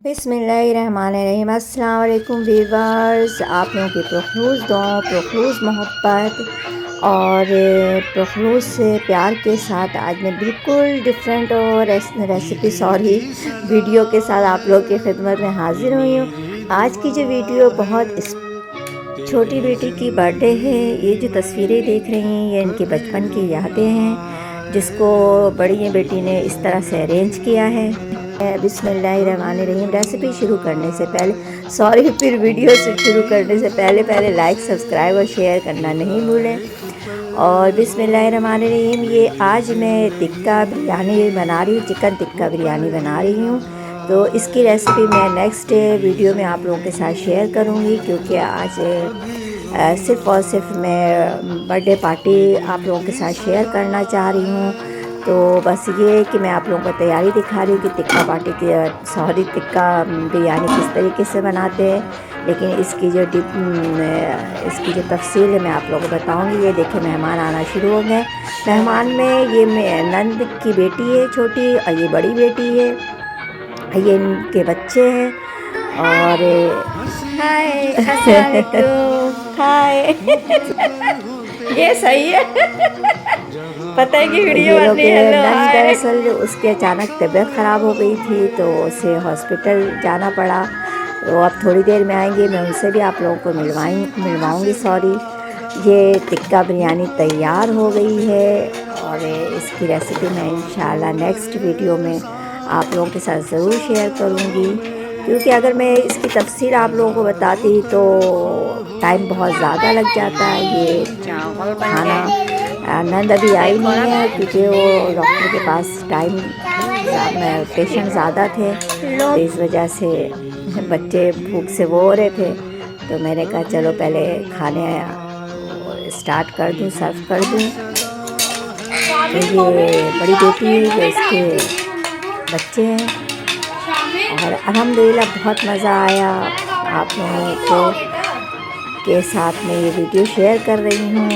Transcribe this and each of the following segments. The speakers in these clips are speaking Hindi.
बिस्मिल्लाहिर्रहमानिर्रहीम। अस्सलाम वालेकुम वीवर्स, आप लोगों की पुरखलूस दुआओं, पुरखलूस मोहब्बत और पुरखलूस से प्यार के साथ आज मैं बिल्कुल डिफरेंट और रेसिपी वीडियो के साथ आप लोगों की खिदमत में हाज़िर हुई हूँ। आज की जो वीडियो बहुत छोटी बेटी की बर्थडे है। ये जो तस्वीरें देख रही हैं ये इनके बचपन की यादें हैं, जिसको बड़ी बेटी ने इस तरह से अरेंज किया है। बिस्मिल्लाहिर्रहमानिर्रहीम। रेसिपी शुरू करने से पहले फिर वीडियो से शुरू करने से पहले लाइक, सब्सक्राइब और शेयर करना नहीं भूलें। और बिस्मिल्लाहिर्रहमानिर्रहीम। ये आज मैं टिक्का बिरयानी बना रही हूँ, चिकन टिक्का बिरयानी बना रही हूँ। तो इसकी रेसिपी मैं नेक्स्ट वीडियो में आप लोगों के साथ शेयर करूँगी, क्योंकि आज सिर्फ़ और सिर्फ मैं बर्थडे पार्टी आप लोगों के साथ शेयर करना चाह रही हूँ। तो बस ये कि मैं आप लोगों को तैयारी दिखा रही हूँ कि टिक्का बिरयानी किस तरीके से बनाते हैं। लेकिन इसकी जो तफसील है मैं आप लोगों को बताऊँगी। ये देखिए मेहमान आना शुरू हो गए। मेहमान में ये नंद की बेटी है छोटी, और ये बड़ी बेटी है, ये इनके बच्चे हैं। और हाय, अस्सलाम वालेकुम। हाय ये सही है पता है कि वीडियो बन रही है। दरअसल उसकी अचानक तबीयत ख़राब हो गई थी, तो उसे हॉस्पिटल जाना पड़ा। तो अब थोड़ी देर में आएंगे, मैं उनसे भी आप लोगों को मिलवाऊंगी। ये टिक्का बिरयानी तैयार हो गई है, और इसकी रेसिपी मैं इंशाल्लाह नेक्स्ट वीडियो में आप लोगों के साथ ज़रूर शेयर करूंगी, क्योंकि अगर मैं इसकी तफसील आप लोगों को बताती तो टाइम बहुत ज़्यादा लग जाता है। ये खाना नंद अभी आई नहीं है, क्योंकि वो डॉक्टर के पास पेशेंट ज़्यादा थे, तो इस वजह से बच्चे भूख से वो हो रहे थे। तो मैंने कहा चलो पहले खाने स्टार्ट कर दूं, सर्व कर दूं। तो ये बड़ी बेटी है, जो इसके बच्चे हैं, और अल्हम्दुलिल्लाह बहुत मज़ा आया। आप लोगों को के साथ में ये वीडियो शेयर कर रही हूँ।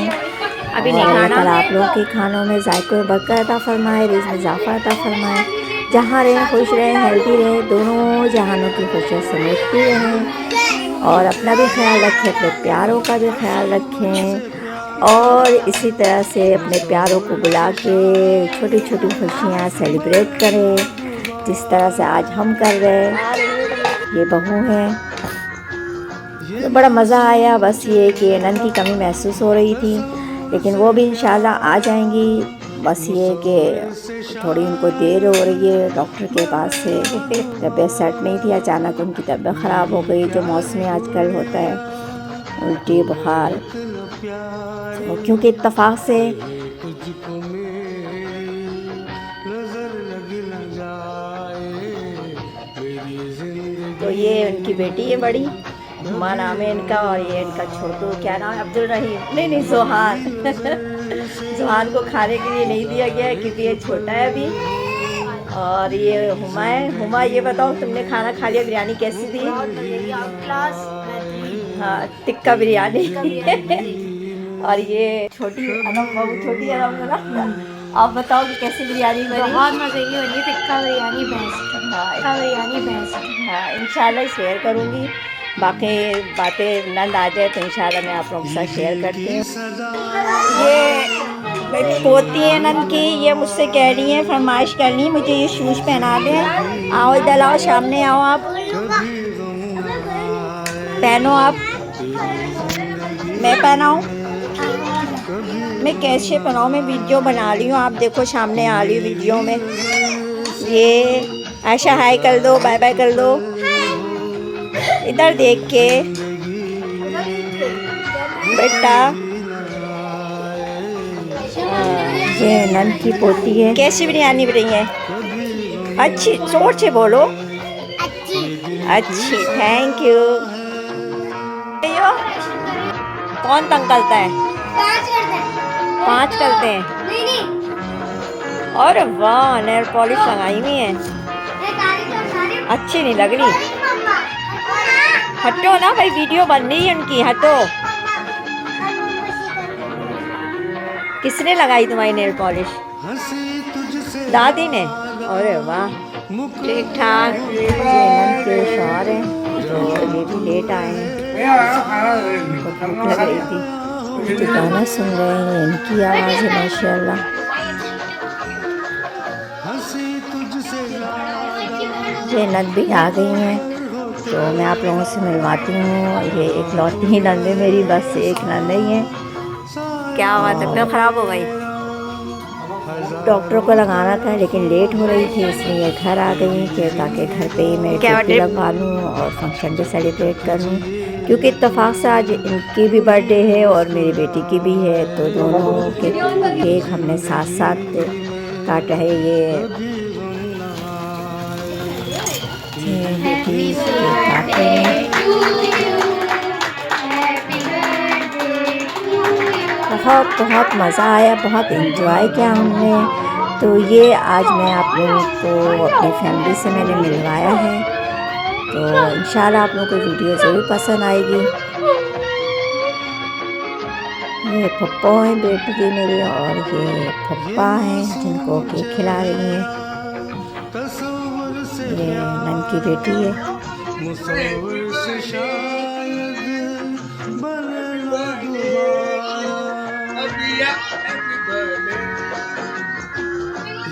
अभी नहीं खाना। आप लोगों के खानों में जायकों में बरकत अता फरमाए, रिज़्क़ में इज़ाफ़ा अता फरमाए। जहाँ रहें खुश रहें, हेल्दी रहें, दोनों जहानों की खुशियाँ समेटती रहें। और अपना भी ख्याल रखें, अपने प्यारों का भी ख्याल रखें, और इसी तरह से अपने प्यारों को बुला के छोटी छोटी खुशियाँ सेलिब्रेट करें, जिस तरह से आज हम कर रहे हैं। ये बहू हैं, तो बड़ा मज़ा आया। बस ये कि नंद की कमी महसूस हो रही थी, लेकिन वो भी इंशाल्लाह आ जाएंगी। बस ये कि थोड़ी उनको देर हो रही है, डॉक्टर के पास से तबीयत सेट नहीं थी, अचानक उनकी तबीयत ख़राब हो गई, जो मौसमी आजकल होता है, उल्टी बुखार। तो क्योंकि इत्तफाक से तो ये उनकी बेटी है बड़ी, हुमा नाम है इनका, और ये इनका छोटू, क्या नाम है, अब्दुल रहीम, नहीं जोहान जोहान को खाने के लिए नहीं दिया गया है, क्योंकि ये छोटा है अभी। और ये हुमा है। हुमा, ये बताओ तुमने खाना खा लिया, बिरयानी कैसी थी? हाँ, टिक्का बिरयानी और ये छोटी छोटी आप बताओ कि कैसी बिरयानी बनी? बहुत मज़े की बनी, टिक्का बिरयानी बेस्ट। हाँ, इंशाल्लाह शेयर करूँगी। बाकी बातें नंद आ जाए तो इंशाल्लाह मैं आप लोगों के साथ शेयर करती हूँ। ये पोती है नंद की, ये मुझसे कह रही है, फरमाइश कर रही है मुझे ये शूज़ पहना दें। आओ इधर आओ, सामने आओ, आप पहनो, आप मैं पहनाऊँ? मैं कैसे पहनाऊँ? मैं वीडियो बना रही हूँ, आप देखो सामने आ रही हूँ वीडियो में। ये आयशा हाय कर दो, बाय बाय कर दो, इधर देख के बेटा। ये नंद की पोती है। कैसी बिरयानी बनी है? अच्छी, जोर से बोलो। अच्छी, थैंक यू। कौन तंग करता है? 5 करते हैं। और वाह, नेल पॉलिश लगाई हुई है, अच्छी नहीं लग रही। हटो ना भाई, वीडियो बन रही है उनकी, हटो। किसने लगाई तुम्हारी नेल पॉलिश? दादी ने। अरे वाह, ठीक ठाक। ये भी लेट आए हैं, बहुत भूख लग रही थी। जो गाना सुन रहे हैं इनकी आवाज़ है माशाल्लाह। ये नंद भी आ गई हैं, तो मैं आप लोगों से मिलवाती हूँ। ये एक लौती ही नंद है मेरी, बस एक नंद ही है। क्या हुआ, तबीयत ख़राब हो गई? डॉक्टर को लगाना था लेकिन लेट हो रही थी, इसलिए घर आ गई कि ताकि घर पे ही मैं ड्यूटी लगवा लूँ और फंक्शन भी सेलिब्रेट कर लूँ, क्योंकि इत्तेफाक से आज इनकी भी बर्थडे है और मेरी बेटी की भी है, तो दोनों के केक हमने साथ साथ काटा है। ये बेटी काट रहे हैं। बहुत मज़ा आया, बहुत एंजॉय किया हमने। तो ये आज मैं आप लोगों को अपनी फैमिली से मैंने मिलवाया है, तो इंशाल्लाह आप लोगों को वीडियो ज़रूर पसंद आएगी। ये पप्पो हैं बेटी की मेरी, और ये पप्पा हैं जिनको केक खिला रही हैं। ये नन की बेटी है।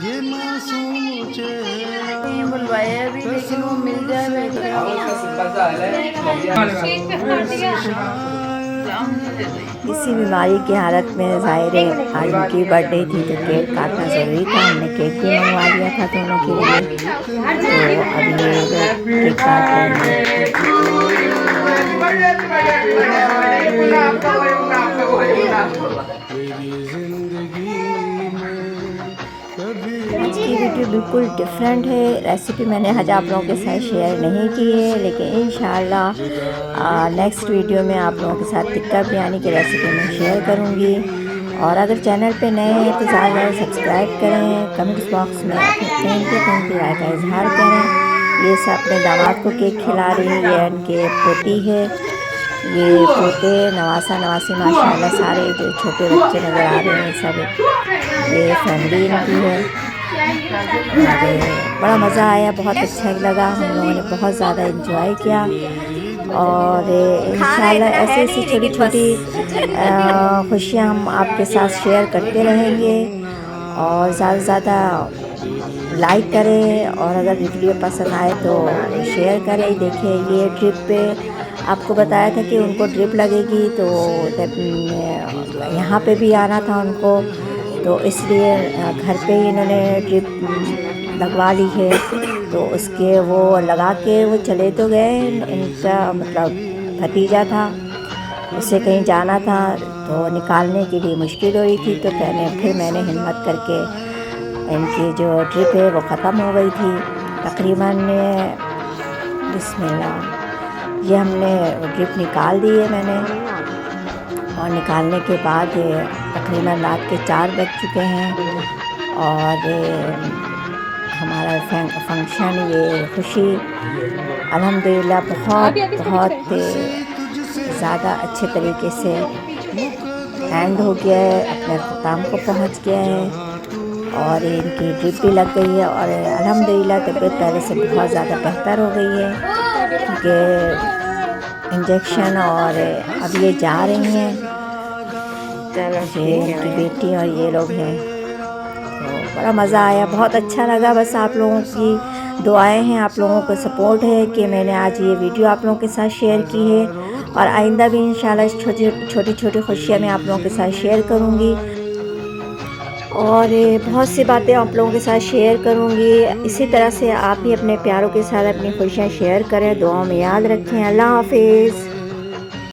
ये मासूम चेहरा बुलवाया भी, लेकिन वो मिल जाए। इसी बीमारी की हालत में ज़ाहिर है आज उनकी बर्थडे थी, तो केक काटना ज़रूरी था। हमने केक भी मंगवा लिया था दोनों के लिए, तो अब ये केक काट रहे हैं। इसकी वीडियो बिल्कुल डिफरेंट है। रेसिपी मैंने आज आप लोगों के साथ शेयर नहीं की है, लेकिन इंशाल्लाह नेक्स्ट वीडियो में आप लोगों के साथ टिक्का बिरयानी की रेसिपी मैं शेयर करूंगी। और अगर चैनल पे नए हैं तो ज़्यादा सब्सक्राइब करें, कमेंट्स बॉक्स में अपने कीमती राय का इजहार करें। ये सब अपने दामाद को केक खिला रही है, ये उनके पोती है, ये पोते नवासा नवासी माशाल्लाह सारे जो छोटे बच्चे नज़र आ रहे हैं सब ये फैमिली इनकी है। बड़ा मज़ा आया, बहुत अच्छा लगा, हम लोगों ने बहुत ज़्यादा एंजॉय किया। और इंशाल्लाह ऐसी छोटी छोटी खुशियाँ हम आपके साथ शेयर करते रहेंगे। और ज़्यादा से ज़्यादा लाइक करें, और अगर वीडियो पसंद आए तो शेयर करें। देखिए ये ट्रिप पे आपको बताया था कि उनको ड्रिप लगेगी, तो यहाँ पे भी आना था उनको, तो इसलिए घर पे ही इन्होंने ड्रिप लगवा ली है। तो उसके वो लगा के वो चले तो गए, इनका मतलब भतीजा था, उसे कहीं जाना था, तो निकालने के लिए मुश्किल हो रही थी। तो फिर मैंने हिम्मत करके इनकी जो ड्रिप है वो ख़त्म हो गई थी तकरीबन। बिस्मिल्लाह, ये हमने ड्रिप निकाल दी है मैंने, और निकालने के बाद तकरीबन रात के 4 बज चुके हैं। और हमारा फंक्शन ये खुशी अल्हम्दुलिल्लाह बहुत ज़्यादा अच्छे तरीके से एंड हो गया है, अपने अख्ताम को पहुंच गया है। और इनकी ड्रिप भी लग गई है, और अल्हम्दुलिल्लाह तबीयत पहले से बहुत ज़्यादा बेहतर हो गई है, क्योंकि इंजेक्शन। और अब ये जा रही हैं, ये इनकी बेटी और ये लोग हैं। तो बड़ा मज़ा आया, बहुत अच्छा लगा। बस आप लोगों की दुआएं हैं, आप लोगों को सपोर्ट है कि मैंने आज ये वीडियो आप लोगों के साथ शेयर की है, और आइंदा भी इंशाल्लाह छोटी छोटी खुशियाँ मैं आप लोगों के साथ शेयर करूँगी, और बहुत सी बातें आप लोगों के साथ शेयर करूँगी। इसी तरह से आप भी अपने प्यारों के साथ अपनी खुशियाँ शेयर करें, दुआओं में याद रखें। अल्लाह हाफिज़।